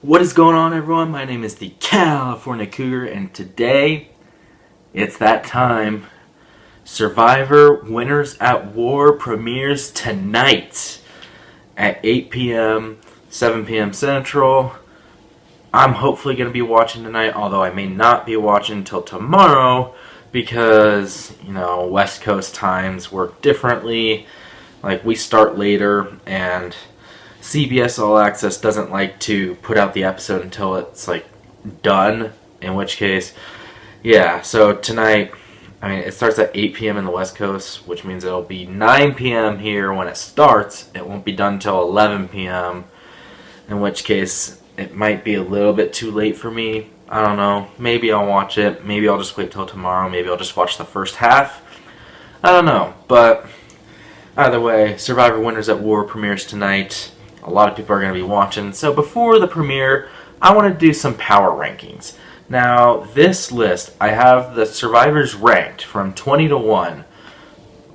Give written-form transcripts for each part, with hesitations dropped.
What is going on, everyone? My name is the California Cougar, and today it's that time. Survivor Winners at War premieres tonight at 8 p.m., 7 p.m. Central. I'm hopefully going to be watching tonight, although I may not be watching until tomorrow because, West Coast times work differently. Like, we start later, and CBS All Access doesn't like to put out the episode until it's, done, in which case, so tonight, it starts at 8 p.m. in the West Coast, which means it'll be 9 p.m. here when it starts. It won't be done until 11 p.m., in which case, it might be a little bit too late for me. I don't know. Maybe I'll watch it. Maybe I'll just wait till tomorrow. Maybe I'll just watch the first half. I don't know. But either way, Survivor Winners at War premieres tonight. A lot of people are going to be watching. So before the premiere, I want to do some power rankings. Now, this list, I have the survivors ranked from 20 to 1.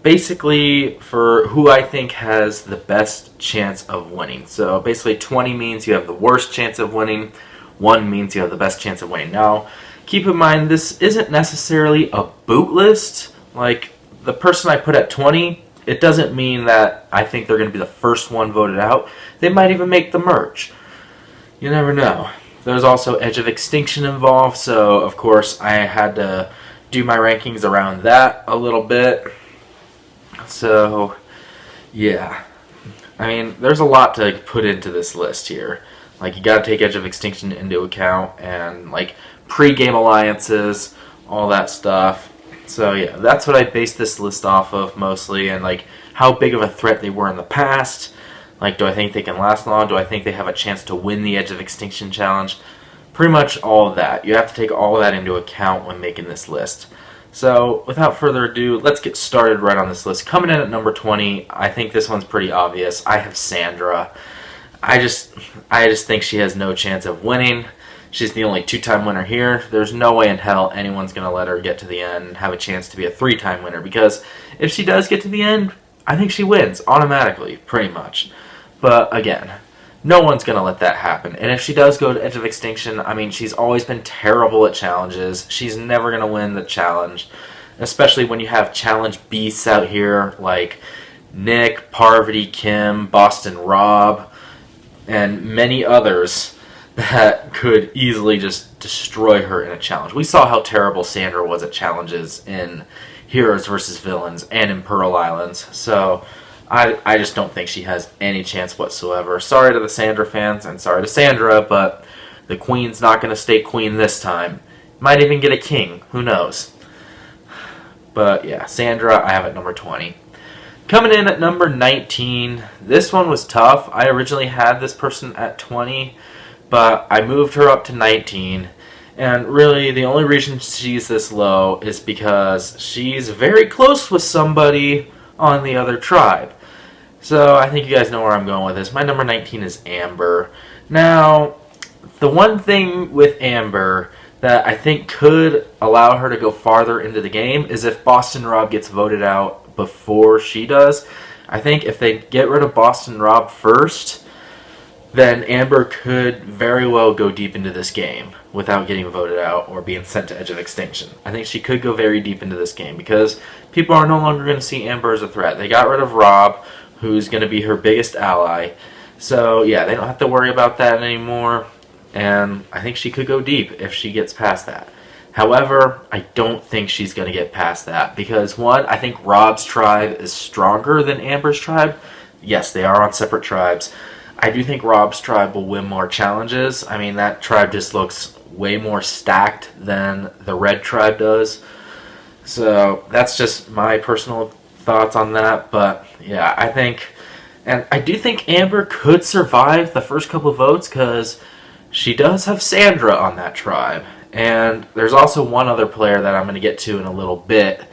Basically, for who I think has the best chance of winning. So basically, 20 means you have the worst chance of winning. 1 means you have the best chance of winning. Now, keep in mind, this isn't necessarily a boot list. Like, the person I put at 20, it doesn't mean that I think they're going to be the first one voted out. They might even make the merge. You never know. There's also Edge of Extinction involved, so of course I had to do my rankings around that a little bit. So, yeah. There's a lot to put into this list here. Like, you gotta take Edge of Extinction into account, and, pre-game alliances, all that stuff. So, yeah, that's what I based this list off of, mostly, and, how big of a threat they were in the past. Do I think they can last long? Do I think they have a chance to win the Edge of Extinction challenge? Pretty much all of that. You have to take all of that into account when making this list. So, without further ado, let's get started right on this list. Coming in at number 20, I think this one's pretty obvious. I have Sandra. I just think she has no chance of winning. She's the only 2-time winner here. There's no way in hell anyone's going to let her get to the end and have a chance to be a 3-time winner, because if she does get to the end, I think she wins automatically, pretty much. But again, no one's going to let that happen. And if she does go to Edge of Extinction, she's always been terrible at challenges. She's never going to win the challenge, especially when you have challenge beasts out here like Nick, Parvati, Kim, Boston Rob, and many others that could easily just destroy her in a challenge. We saw how terrible Sandra was at challenges in Heroes vs. Villains and in Pearl Islands. So I just don't think she has any chance whatsoever. Sorry to the Sandra fans, and sorry to Sandra, but the queen's not going to stay queen this time. Might even get a king. Who knows? But yeah, Sandra, I have at number 20. Coming in at number 19, this one was tough. I originally had this person at 20, but I moved her up to 19. And really, the only reason she's this low is because she's very close with somebody on the other tribe. So I think you guys know where I'm going with this. My number 19 is Amber. Now, the one thing with Amber that I think could allow her to go farther into the game is if Boston Rob gets voted out before she does. I think if they get rid of Boston Rob first, then Amber could very well go deep into this game without getting voted out or being sent to Edge of Extinction. I think she could go very deep into this game because people are no longer going to see Amber as a threat. They got rid of Rob, who's going to be her biggest ally. So, yeah, they don't have to worry about that anymore. And I think she could go deep if she gets past that. However, I don't think she's going to get past that because, one, I think Rob's tribe is stronger than Amber's tribe. Yes, they are on separate tribes. I do think Rob's tribe will win more challenges. That tribe just looks way more stacked than the red tribe does. So that's just my personal thoughts on that. But yeah, I do think Amber could survive the first couple of votes because she does have Sandra on that tribe. And there's also one other player that I'm going to get to in a little bit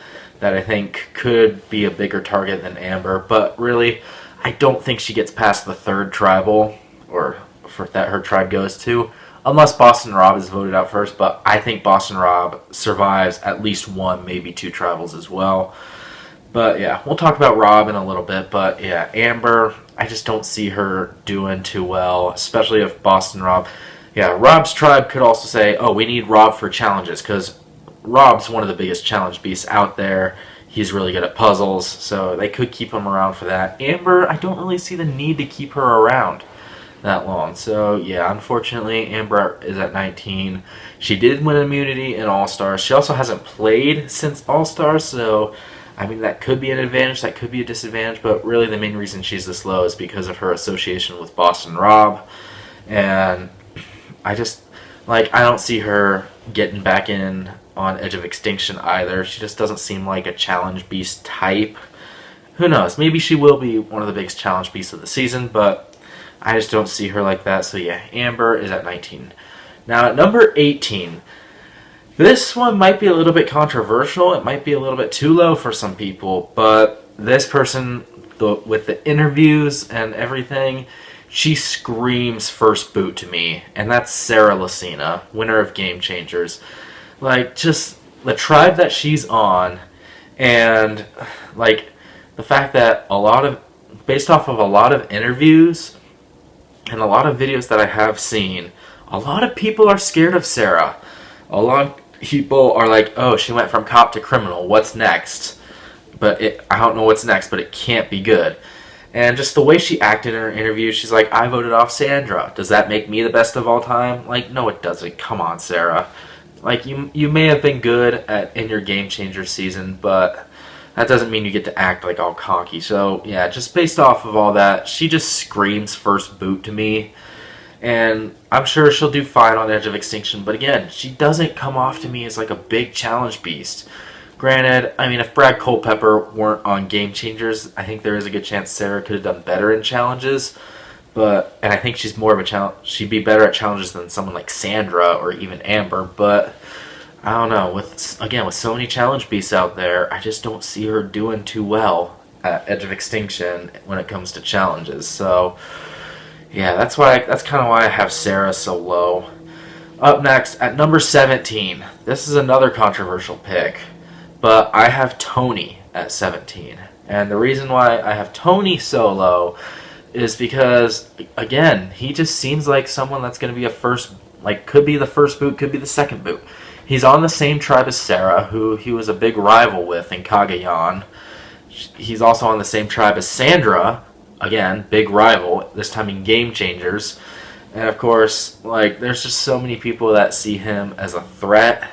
that I think could be a bigger target than Amber. But really, I don't think she gets past the 3rd tribal, or that her tribe goes to, unless Boston Rob is voted out first. But I think Boston Rob survives at least 1, maybe 2 tribals as well. But yeah, we'll talk about Rob in a little bit. But yeah, Amber, I just don't see her doing too well, especially if Boston Rob. Yeah, Rob's tribe could also say, oh, we need Rob for challenges, because Rob's one of the biggest challenge beasts out there. He's really good at puzzles, so they could keep him around for that. Amber, I don't really see the need to keep her around that long. So, yeah, unfortunately, Amber is at 19. She did win immunity in All-Stars. She also hasn't played since All-Stars, so, I mean, that could be an advantage, that could be a disadvantage, but really the main reason she's this low is because of her association with Boston Rob. And I just, like, I don't see her getting back in on Edge of Extinction either. She just doesn't seem like a challenge beast type. Who knows? Maybe she will be one of the biggest challenge beasts of the season, but I just don't see her like that. So yeah, Amber is at 19. Now at number 18, this one might be a little bit controversial. It might be a little bit too low for some people, but this person, with the interviews and everything, she screams first boot to me, and that's Sarah Lucina, winner of Game Changers. Like, just the tribe that she's on, and like the fact that based off of a lot of interviews and a lot of videos that I have seen, a lot of people are scared of Sarah. A lot of people are like, oh, she went from cop to criminal, what's next? I don't know what's next, but it can't be good. And just the way she acted in her interview, she's like, I voted off Sandra. Does that make me the best of all time? Like, no, it doesn't. Come on, Sarah. Like, you may have been good in your Game Changer season, but that doesn't mean you get to act like all cocky. So, yeah, just based off of all that, she just screams first boot to me. And I'm sure she'll do fine on Edge of Extinction, but again, she doesn't come off to me as like a big challenge beast. Granted, I mean, if Brad Culpepper weren't on Game Changers, I think there is a good chance Sarah could have done better in challenges. And I think she's more of a challenge. She'd be better at challenges than someone like Sandra or even Amber. But I don't know. With so many challenge beasts out there, I just don't see her doing too well at Edge of Extinction when it comes to challenges. So yeah, that's kind of why I have Sarah so low. Up next at number 17. This is another controversial pick, but I have Tony at 17. And the reason why I have Tony so low is because, again, he just seems like someone that's going to be could be the first boot, could be the second boot. He's on the same tribe as Sarah, who he was a big rival with in Cagayan. He's also on the same tribe as Sandra, again, big rival, this time in Game Changers. And of course, like, there's just so many people that see him as a threat.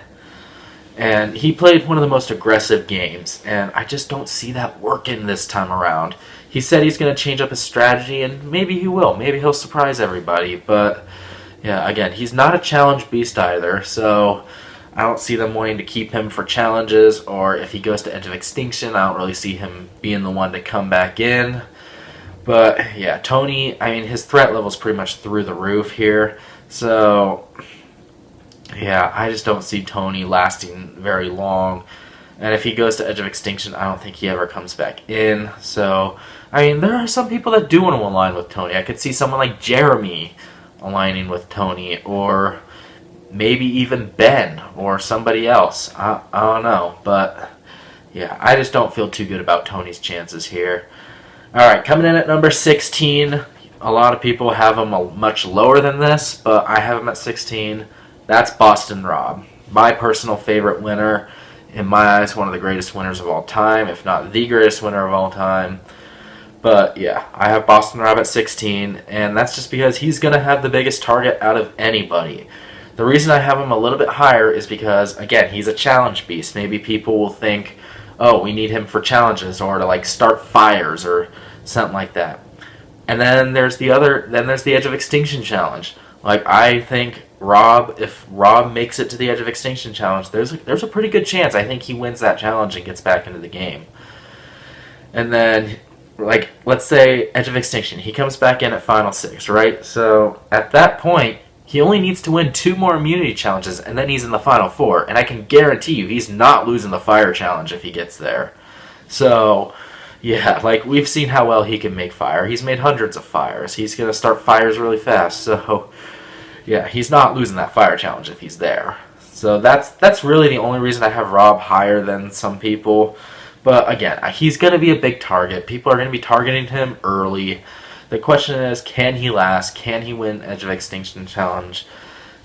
And he played one of the most aggressive games, and I just don't see that working this time around. He said he's going to change up his strategy, and maybe he will. Maybe he'll surprise everybody. But, yeah, again, he's not a challenge beast either, so I don't see them wanting to keep him for challenges, or if he goes to Edge of Extinction, I don't really see him being the one to come back in. But, yeah, Tony, I mean, his threat level's pretty much through the roof here, so yeah, I just don't see Tony lasting very long. And if he goes to Edge of Extinction, I don't think he ever comes back in. So, I mean, there are some people that do want to align with Tony. I could see someone like Jeremy aligning with Tony, or maybe even Ben, or somebody else. I don't know. But, yeah, I just don't feel too good about Tony's chances here. Alright, coming in at number 16. A lot of people have him much lower than this, but I have him at 16. That's Boston Rob. My personal favorite winner. In my eyes, one of the greatest winners of all time, if not the greatest winner of all time. But yeah, I have Boston Rob at 16, and that's just because he's going to have the biggest target out of anybody. The reason I have him a little bit higher is because, again, he's a challenge beast. Maybe people will think, oh, we need him for challenges or to like start fires or something like that. And then there's the Edge of Extinction challenge. Like, I think if Rob makes it to the Edge of Extinction challenge, there's a pretty good chance I think he wins that challenge and gets back into the game. And then, like, let's say Edge of Extinction, he comes back in at Final 6, right? So, at that point, he only needs to win 2 more immunity challenges, and then he's in the Final 4. And I can guarantee you, he's not losing the Fire challenge if he gets there. So, yeah, like, we've seen how well he can make fire. He's made hundreds of fires. He's going to start fires really fast, so yeah, he's not losing that fire challenge if he's there. So that's really the only reason I have Rob higher than some people. But again, he's going to be a big target. People are going to be targeting him early. The question is, can he last? Can he win Edge of Extinction challenge?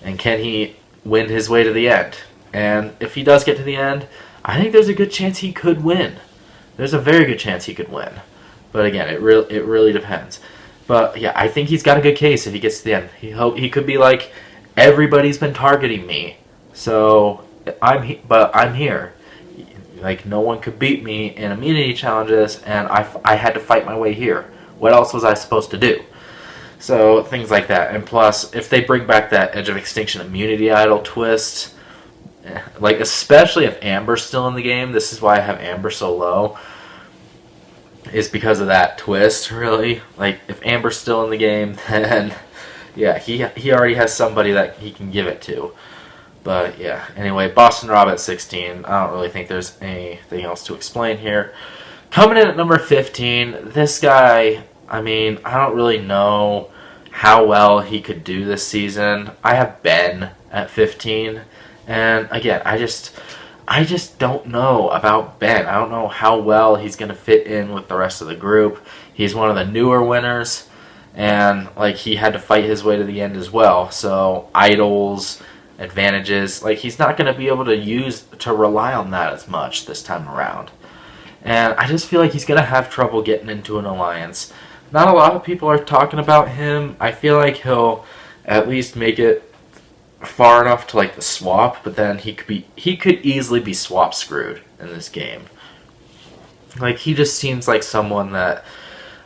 And can he win his way to the end? And if he does get to the end, I think there's a good chance he could win. There's a very good chance he could win. But again, it really depends. But yeah, I think he's got a good case if he gets to the end. He could be like, everybody's been targeting me, so I'm here. Like, no one could beat me in immunity challenges, and I had to fight my way here. What else was I supposed to do? So things like that. And plus, if they bring back that Edge of Extinction immunity idol twist, like especially if Amber's still in the game, this is why I have Amber so low, is because of that twist, really. Like, if Amber's still in the game, then yeah, he already has somebody that he can give it to. But yeah, anyway, Boston Rob at 16. I don't really think there's anything else to explain here. Coming in at number 15, this guy, I mean, I don't really know how well he could do this season. I have Ben at 15, and again, I just don't know about Ben. I don't know how well he's going to fit in with the rest of the group. He's one of the newer winners, and like, he had to fight his way to the end as well. So idols, advantages, like, he's not going to be able to rely on that as much this time around. And I just feel like he's going to have trouble getting into an alliance. Not a lot of people are talking about him. I feel like he'll at least make it far enough to like the swap, but then he could easily be swap screwed in this game. Like, he just seems like someone that,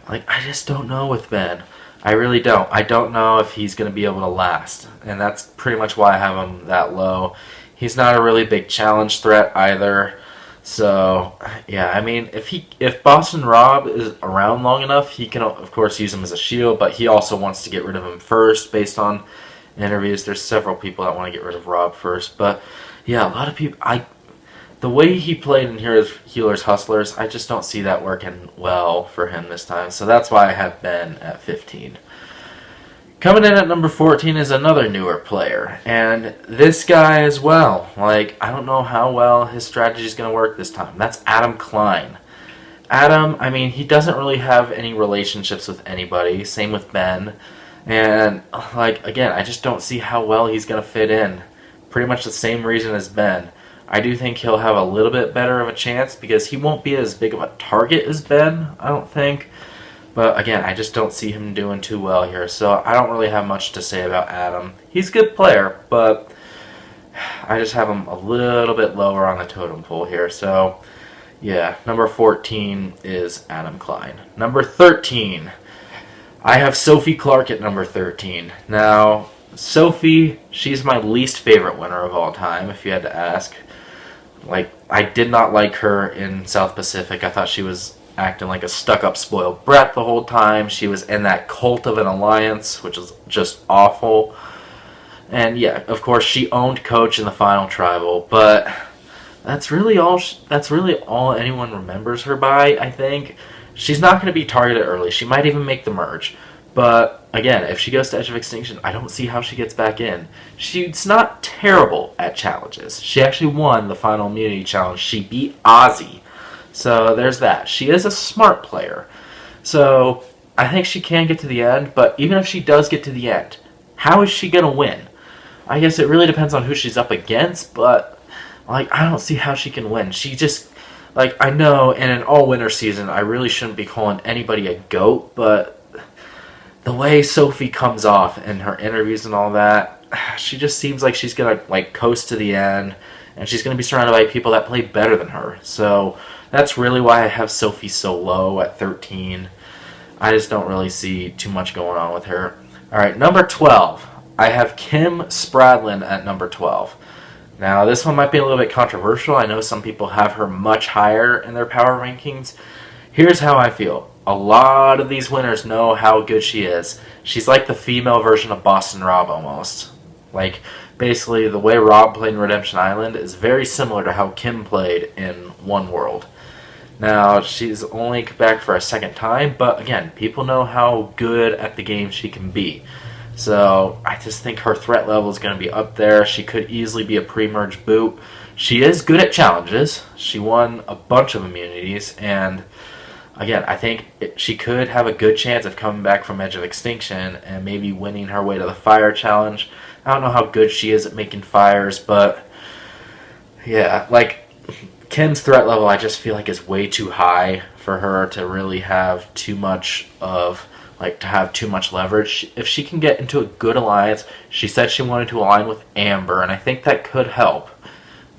like, I just don't know with Ben. I really don't. I don't know if he's going to be able to last, and that's pretty much why I have him that low. He's not a really big challenge threat either. So, yeah, I mean, if Boston Rob is around long enough, he can, of course, use him as a shield, but he also wants to get rid of him first based on interviews. There's several people that want to get rid of Rob first. But, yeah, a lot of people, the way he played in Healers Hustlers, I just don't see that working well for him this time. So that's why I have Ben at 15. Coming in at number 14 is another newer player, and this guy as well. Like, I don't know how well his strategy is going to work this time. That's Adam Klein. Adam, I mean, he doesn't really have any relationships with anybody. Same with Ben. And, like, again, I just don't see how well he's going to fit in. Pretty much the same reason as Ben. I do think he'll have a little bit better of a chance because he won't be as big of a target as Ben, I don't think. But again, I just don't see him doing too well here. So I don't really have much to say about Adam. He's a good player, but I just have him a little bit lower on the totem pole here. So yeah, number 14 is Adam Klein. Number 13, I have Sophie Clark at number 13. Now, Sophie, she's my least favorite winner of all time, if you had to ask. Like, I did not like her in South Pacific. I thought she was acting like a stuck-up spoiled brat the whole time. She was in that cult of an alliance, which is just awful. And yeah, of course, she owned Coach in the final tribal, but that's really all anyone remembers her by, I think. She's not going to be targeted early. She might even make the merge. But again, if she goes to Edge of Extinction, I don't see how she gets back in. She's not terrible at challenges. She actually won the final immunity challenge. She beat Ozzy. So there's that. She is a smart player. So I think she can get to the end, but even if she does get to the end, how is she going to win? I guess it really depends on who she's up against, but like, I don't see how she can win. She just, like, I know in an all-winner season, I really shouldn't be calling anybody a GOAT, but the way Sophie comes off in her interviews and all that, she just seems like she's going to, like, coast to the end, and she's going to be surrounded by people that play better than her. So that's really why I have Sophie so low at 13. I just don't really see too much going on with her. All right, number 12. I have Kim Spradlin at number 12. Now, this one might be a little bit controversial. I know some people have her much higher in their power rankings. Here's how I feel. A lot of these winners know how good she is. She's like the female version of Boston Rob almost. Like, basically, the way Rob played in Redemption Island is very similar to how Kim played in One World. Now, she's only back for a second time, but again, people know how good at the game she can be. So, I just think her threat level is going to be up there. She could easily be a pre-merge boot. She is good at challenges. She won a bunch of immunities, and again, I think she could have a good chance of coming back from Edge of Extinction and maybe winning her way to the Fire Challenge. I don't know how good she is at making fires, but yeah, like Kim's threat level, I just feel like is way too high for her to really have too much of, like, to have too much leverage. If she can get into a good alliance, she said she wanted to align with Amber, and I think that could help.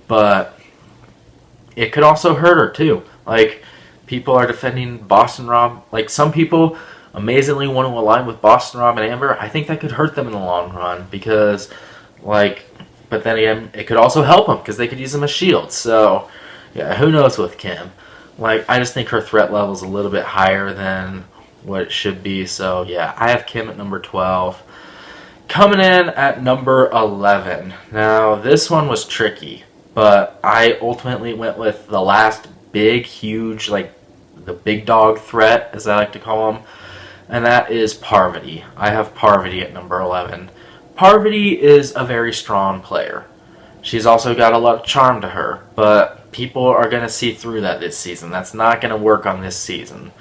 But it could also hurt her too. Like, people are defending Boston Rob. Like, some people amazingly want to align with Boston Rob and Amber. I think that could hurt them in the long run because, like, but then again, it could also help them because they could use them as shields. So, yeah, who knows with Kim? Like, I just think her threat level is a little bit higher than what it should be. So, yeah, I have Kim at number 12. Coming in at number 11. Now, this one was tricky, but I ultimately went with the last big, huge, like, the big dog threat, as I like to call him, and that is Parvati. I have Parvati at number 11. Parvati is a very strong player. She's also got a lot of charm to her, but people are going to see through that this season. That's not going to work on this season.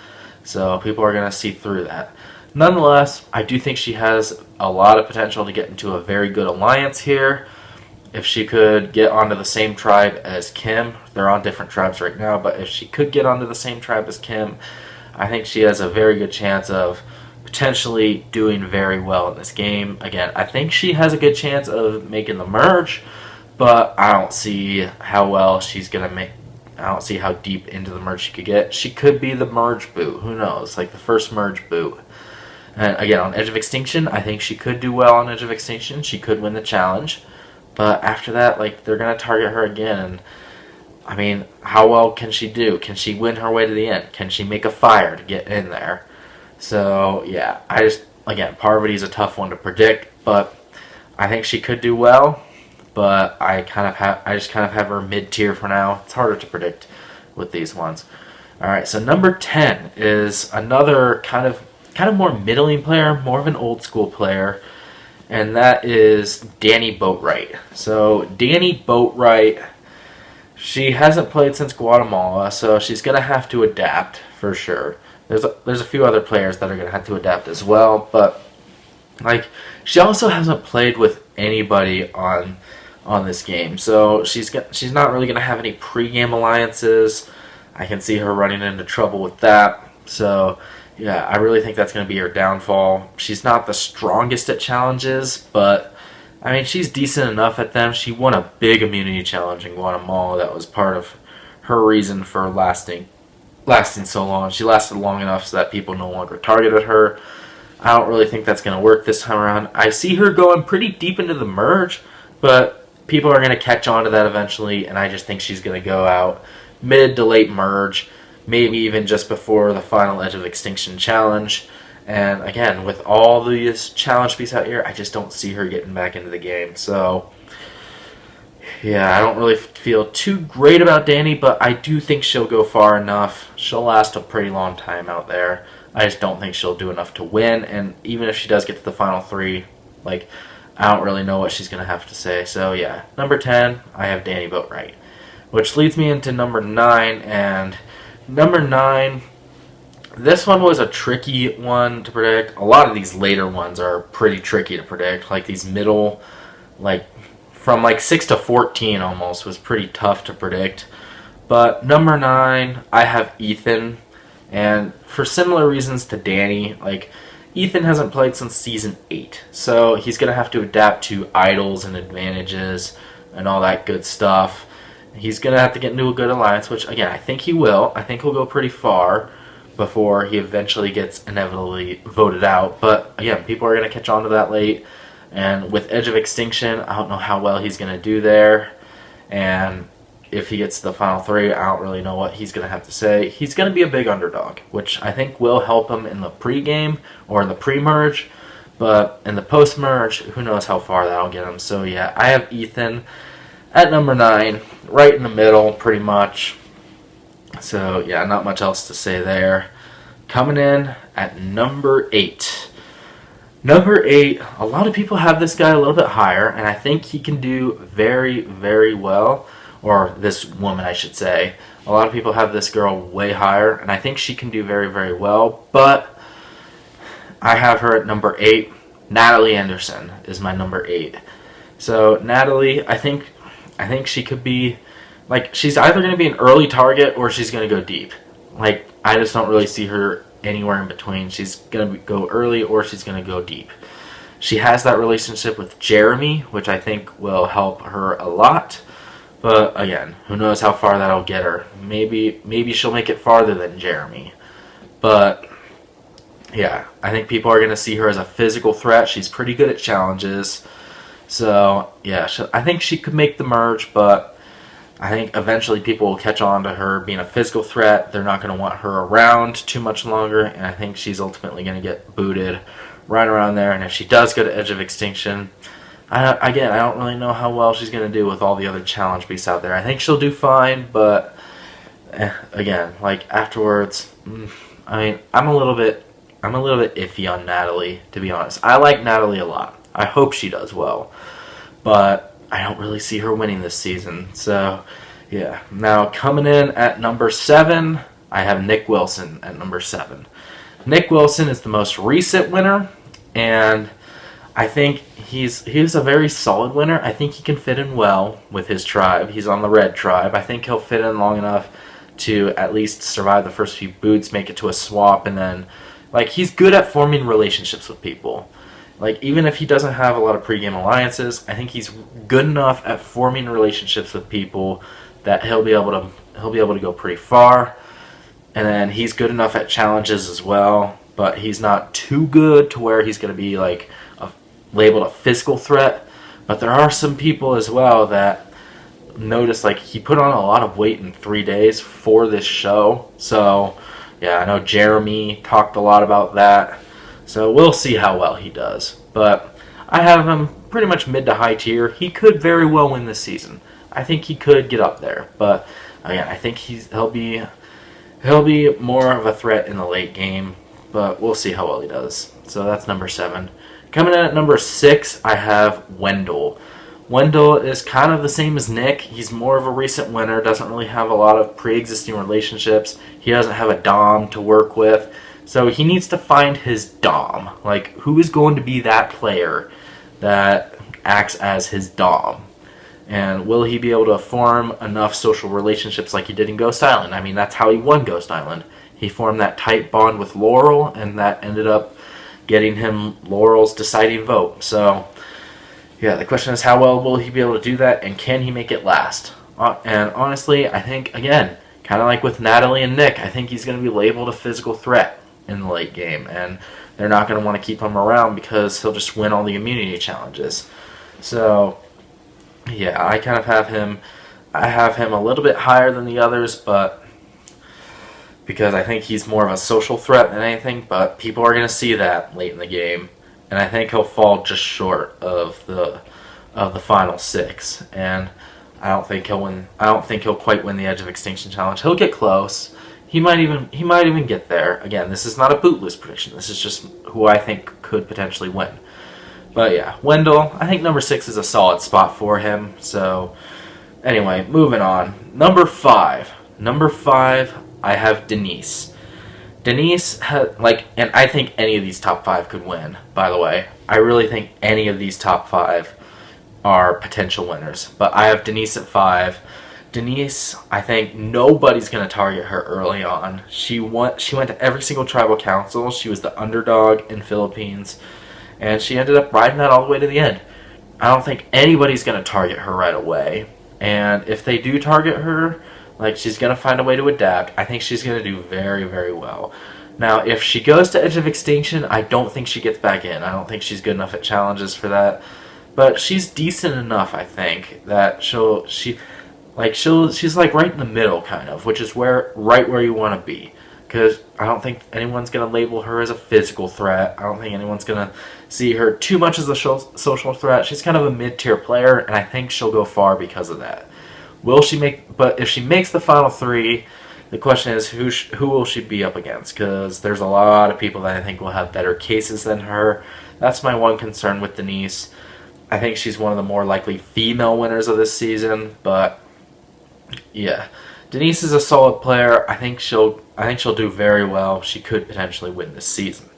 So people are going to see through that. Nonetheless, I do think she has a lot of potential to get into a very good alliance here. If she could get onto the same tribe as Kim, they're on different tribes right now, but if she could get onto the same tribe as Kim, I think she has a very good chance of potentially doing very well in this game. Again, I think she has a good chance of making the merge, but I don't see how well she's going to make. I don't see how deep into the merge she could get. She could be the merge boot. Who knows? Like the first merge boot. And again, on Edge of Extinction, I think she could do well on Edge of Extinction. She could win the challenge. But after that, like, they're going to target her again. And, I mean, how well can she do? Can she win her way to the end? Can she make a fire to get in there? So, yeah, again, Parvati's a tough one to predict, but I think she could do well. But I just kind of have her mid-tier for now. It's harder to predict with these ones. All right, so number 10 is another kind of more middling player, more of an old school player, and that is Danny Boatwright. So Danny Boatwright, she hasn't played since Guatemala, so she's gonna have to adapt for sure. There's a few other players that are gonna have to adapt as well, but like she also hasn't played with anybody on this game, so she's not really gonna have any pre-game alliances. I can see her running into trouble with that. So yeah, I really think that's going to be her downfall. She's not the strongest at challenges, but I mean, she's decent enough at them. She won a big immunity challenge in Guatemala. That was part of her reason for lasting so long. She lasted long enough so that people no longer targeted her. I don't really think that's going to work this time around. I see her going pretty deep into the merge, but people are going to catch on to that eventually, and I just think she's going to go out mid to late merge, maybe even just before the final Edge of Extinction challenge. And again, with all these challenge pieces out here, I just don't see her getting back into the game. So, yeah, I don't really feel too great about Danny, but I do think she'll go far enough. She'll last a pretty long time out there. I just don't think she'll do enough to win. And even if she does get to the final three, like, I don't really know what she's going to have to say. So, yeah, number 10, I have Danny Boatwright. Which leads me into number 9, and number 9, this one was a tricky one to predict. A lot of these later ones are pretty tricky to predict. Like these middle, like from like 6 to 14 almost was pretty tough to predict. But number 9, I have Ethan. And for similar reasons to Danny, like Ethan hasn't played since season 8. So he's going to have to adapt to idols and advantages and all that good stuff. He's going to have to get into a good alliance, which, again, I think he will. I think he'll go pretty far before he eventually gets inevitably voted out. But, again, people are going to catch on to that late. And with Edge of Extinction, I don't know how well he's going to do there. And if he gets to the final 3, I don't really know what he's going to have to say. He's going to be a big underdog, which I think will help him in the pre-game or in the pre-merge. But in the post-merge, who knows how far that'll get him. So, yeah, I have Ethan at number 9, right in the middle, pretty much. So, yeah, not much else to say there. Coming in at number 8. Number 8, a lot of people have this guy a little bit higher, and I think he can do very, very well. Or this woman, I should say. A lot of people have this girl way higher, and I think she can do very, very well. But I have her at number 8. Natalie Anderson is my number 8. So Natalie, I think she could be, like, she's either going to be an early target or she's going to go deep. Like, I just don't really see her anywhere in between. She's going to go early or she's going to go deep. She has that relationship with Jeremy, which I think will help her a lot. But again, who knows how far that'll get her. Maybe she'll make it farther than Jeremy. But yeah, I think people are going to see her as a physical threat. She's pretty good at challenges. So yeah, I think she could make the merge, but I think eventually people will catch on to her being a physical threat. They're not going to want her around too much longer, and I think she's ultimately going to get booted right around there. And if she does go to Edge of Extinction, I don't really know how well she's going to do with all the other challenge beasts out there. I think she'll do fine, but again, like afterwards, I mean, I'm a little bit iffy on Natalie, to be honest. I like Natalie a lot. I hope she does well, but I don't really see her winning this season. So, yeah. Now, coming in at number 7, I have Nick Wilson at number 7. Nick Wilson is the most recent winner, and I think he's a very solid winner. I think he can fit in well with his tribe. He's on the red tribe. I think he'll fit in long enough to at least survive the first few boots, make it to a swap, and then, like, he's good at forming relationships with people. Like, even if he doesn't have a lot of pregame alliances, I think he's good enough at forming relationships with people that he'll be able to go pretty far. And then he's good enough at challenges as well, but he's not too good to where he's going to be like labeled a physical threat. But there are some people as well that notice, like, he put on a lot of weight in 3 days for this show. So yeah, I know Jeremy talked a lot about that. So we'll see how well he does. But I have him pretty much mid to high tier. He could very well win this season. I think he could get up there. But again, I think he'll be more of a threat in the late game. But we'll see how well he does. So that's number 7. Coming in at number 6, I have Wendell. Wendell is kind of the same as Nick. He's more of a recent winner. Doesn't really have a lot of pre-existing relationships. He doesn't have a dom to work with. So he needs to find his dom. Like, who is going to be that player that acts as his dom? And will he be able to form enough social relationships like he did in Ghost Island? I mean, that's how he won Ghost Island. He formed that tight bond with Laurel, and that ended up getting him Laurel's deciding vote. So, yeah, the question is, how well will he be able to do that, and can he make it last? And honestly, I think, again, kind of like with Natalie and Nick, I think he's going to be labeled a physical threat in the late game, and they're not going to want to keep him around because he'll just win all the immunity challenges. So, yeah, I kind of have him a little bit higher than the others, but because I think he's more of a social threat than anything, but people are going to see that late in the game, and I think he'll fall just short of the final 6, and I don't think he'll win. I don't think he'll quite win the Edge of Extinction challenge. He'll get close. He might even get there. Again, this is not a boot-loose prediction. This is just who I think could potentially win. But yeah, Wendell, I think number 6 is a solid spot for him. So anyway, moving on. Number 5. I have Denise. Denise, and I think any of these top 5 could win, by the way. I really think any of these top 5 are potential winners. But I have Denise at 5. Denise, I think nobody's going to target her early on. She went to every single tribal council. She was the underdog in Philippines, and she ended up riding that all the way to the end. I don't think anybody's going to target her right away. And if they do target her, like, she's going to find a way to adapt. I think she's going to do very, very well. Now, if she goes to Edge of Extinction, I don't think she gets back in. I don't think she's good enough at challenges for that. But she's decent enough, I think, that she's like right in the middle, kind of, which is right where you want to be. Because I don't think anyone's going to label her as a physical threat. I don't think anyone's going to see her too much as a social threat. She's kind of a mid-tier player, and I think she'll go far because of that. But if she makes the final 3, the question is who will she be up against? Because there's a lot of people that I think will have better cases than her. That's my one concern with Denise. I think she's one of the more likely female winners of this season, but yeah, Denise is a solid player. I think she'll do very well. She could potentially win this season.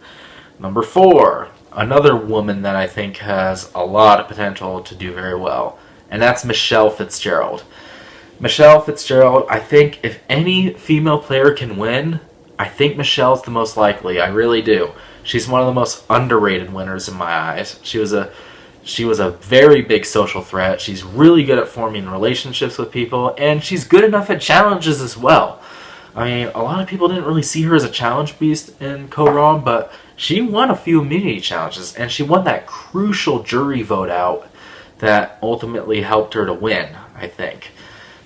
Number 4, another woman that I think has a lot of potential to do very well, and that's Michelle Fitzgerald. Michelle Fitzgerald, I think if any female player can win, I think Michelle's the most likely. I really do. She's one of the most underrated winners in my eyes. She was a very big social threat. She's really good at forming relationships with people, and she's good enough at challenges as well. I mean, a lot of people didn't really see her as a challenge beast in Cougar, but she won a few immunity challenges, and she won that crucial jury vote out that ultimately helped her to win, I think.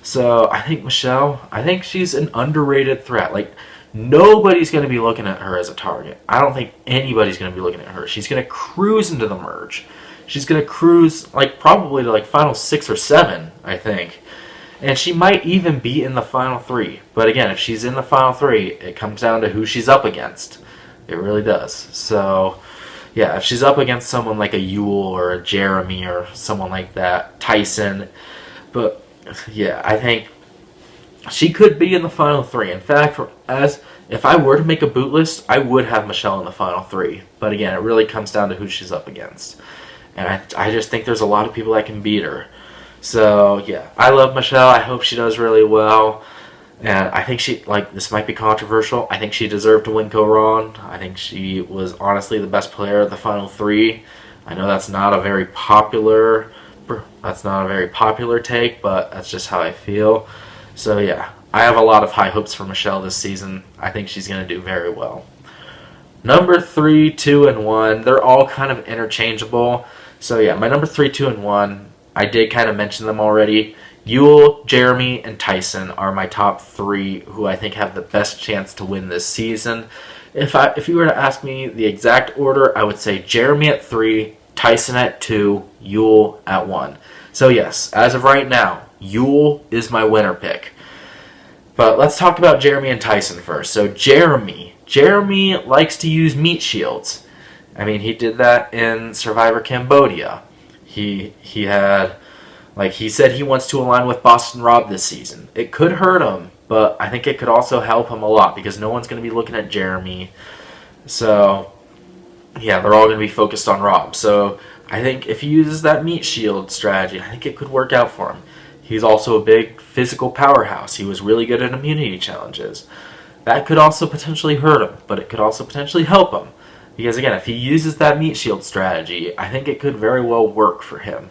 So I think Michelle, I think she's an underrated threat. Like, nobody's going to be looking at her as a target. I don't think anybody's going to be looking at her. She's going to cruise into the merge. She's going to cruise, like, probably to, like, final 6 or 7, I think. And she might even be in the final 3. But again, if she's in the final 3, it comes down to who she's up against. It really does. So, yeah, if she's up against someone like a Yule or a Jeremy or someone like that, Tyson. But, yeah, I think she could be in the final 3. In fact, if I were to make a boot list, I would have Michelle in the final 3. But again, it really comes down to who she's up against. And I just think there's a lot of people that can beat her. So, yeah, I love Michelle. I hope she does really well. And I think this might be controversial. I think she deserved to win Cougar. I think she was honestly the best player of the final 3. I know that's not a very popular take, but that's just how I feel. So, yeah, I have a lot of high hopes for Michelle this season. I think she's going to do very well. Number 3, 2, and 1, they're all kind of interchangeable. So, yeah, my number 3, 2, and 1, I did kind of mention them already. Yule, Jeremy, and Tyson are my top 3 who I think have the best chance to win this season. If you were to ask me the exact order, I would say Jeremy at 3, Tyson at 2, Yule at 1. So, yes, as of right now, Yule is my winner pick. But let's talk about Jeremy and Tyson first. So Jeremy likes to use meat shields. I mean, he did that in Survivor Cambodia. He had, like, he said he wants to align with Boston Rob this season. It could hurt him, but I think it could also help him a lot because no one's going to be looking at Jeremy. So, yeah, they're all going to be focused on Rob. So I think if he uses that meat shield strategy, I think it could work out for him. He's also a big physical powerhouse. He was really good at immunity challenges. That could also potentially hurt him, but it could also potentially help him. Because again, if he uses that meat shield strategy, I think it could very well work for him.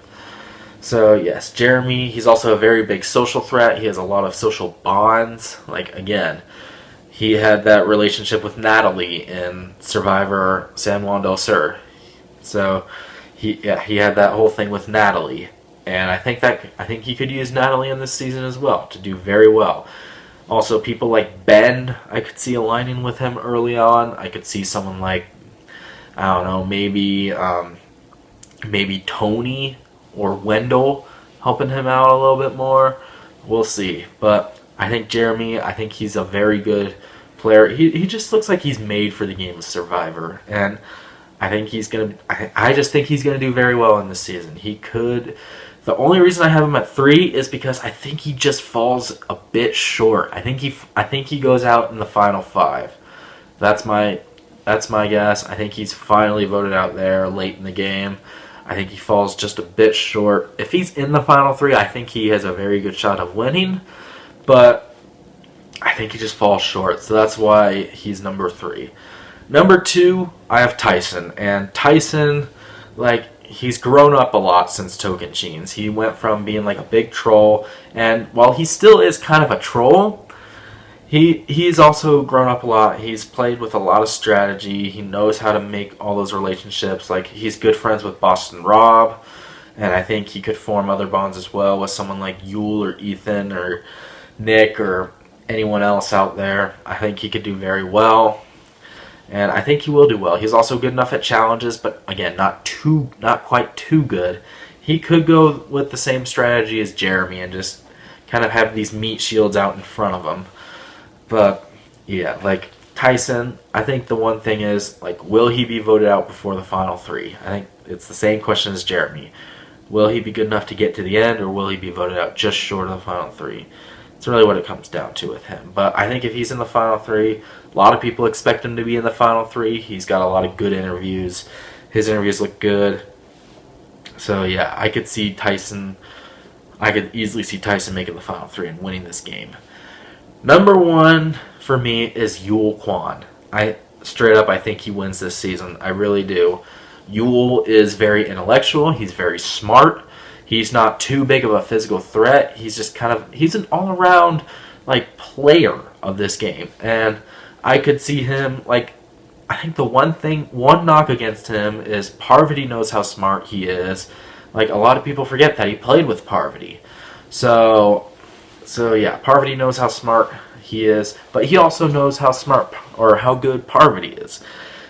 So yes, Jeremy, he's also a very big social threat. He has a lot of social bonds. Like, again, he had that relationship with Natalie in Survivor San Juan del Sur. So he had that whole thing with Natalie. And I think he could use Natalie in this season as well to do very well. Also, people like Ben, I could see aligning with him early on. I could see someone like, I don't know, maybe Tony or Wendell helping him out a little bit more. We'll see. But I think Jeremy, I think he's a very good player. He just looks like he's made for the game of Survivor. And I think I just think he's gonna do very well in this season. He could. The only reason I have him at 3 is because I think he just falls a bit short. I think he goes out in the final 5. That's my guess. I think he's finally voted out there late in the game. I think he falls just a bit short. If he's in the final 3, I think he has a very good shot of winning. But I think he just falls short. So that's why he's number 3. Number 2, I have Tyson. And Tyson, like, he's grown up a lot since Token Cheens. He went from being like a big troll, and while he still is kind of a troll, he's also grown up a lot. He's played with a lot of strategy. He knows how to make all those relationships. Like, he's good friends with Boston Rob, and I think he could form other bonds as well with someone like Yule or Ethan or Nick or anyone else out there. I think he could do very well. And I think he will do well. He's also good enough at challenges, but again, not quite too good. He could go with the same strategy as Jeremy and just kind of have these meat shields out in front of him. But yeah, like Tyson, I think the one thing is, like, will he be voted out before the final 3? I think it's the same question as Jeremy. Will he be good enough to get to the end, or will he be voted out just short of the final 3? It's really what it comes down to with him. But I think if he's in the final 3, a lot of people expect him to be in the final 3. He's got a lot of good interviews. His interviews look good. So yeah, I could easily see Tyson making the final 3 and winning this game. Number 1 for me is Yule Kwan. I think he wins this season. I really do. Yule is very intellectual. He's very smart. He's not too big of a physical threat. He's just he's an all-around player of this game. And I could see him I think the one knock against him is Parvati knows how smart he is. A lot of people forget that he played with Parvati. So yeah, Parvati knows how smart he is, but he also knows how smart or how good Parvati is.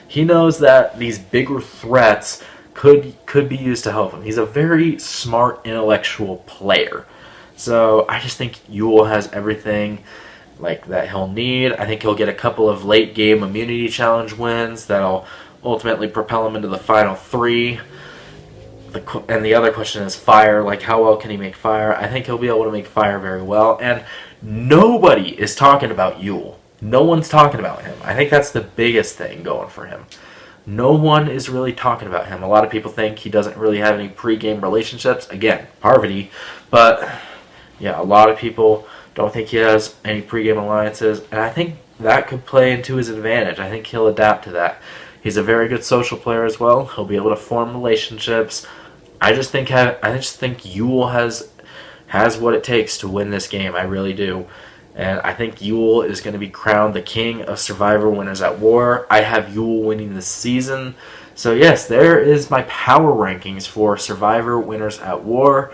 He knows that these bigger threats could be used to help him. He's a very smart, intellectual player. So I just think Yule has everything that he'll need. I think he'll get a couple of late game immunity challenge wins that'll ultimately propel him into the final 3. And the other question is fire. How well can he make fire? I think he'll be able to make fire very well. And nobody is talking about Yule. No one's talking about him. I think that's the biggest thing going for him. No one is really talking about him. A lot of people think he doesn't really have any pre-game relationships. Again, Parvati. But yeah, a lot of people don't think he has any pregame alliances, and I think that could play into his advantage. I think he'll adapt to that. He's a very good social player as well. He'll be able to form relationships. I just think Yule has what it takes to win this game. I really do. And I think Yule is going to be crowned the king of Survivor Winners at War. I have Yule winning this season. So yes, there is my power rankings for Survivor Winners at War.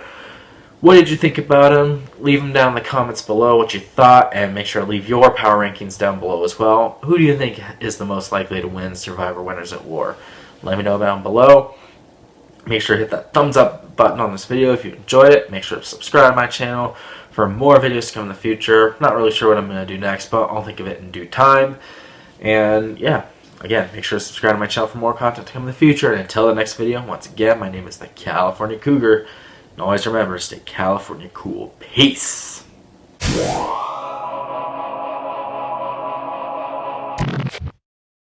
What did you think about him? Leave them down in the comments below what you thought, and make sure to leave your power rankings down below as well. Who do you think is the most likely to win Survivor Winners at War? Let me know down below. Make sure to hit that thumbs up button on this video if you enjoyed it. Make sure to subscribe to my channel for more videos to come in the future. Not really sure what I'm going to do next, but I'll think of it in due time. And yeah, again, make sure to subscribe to my channel for more content to come in the future. And until the next video, once again, my name is the California Cougar. And always remember, stay California cool. Peace.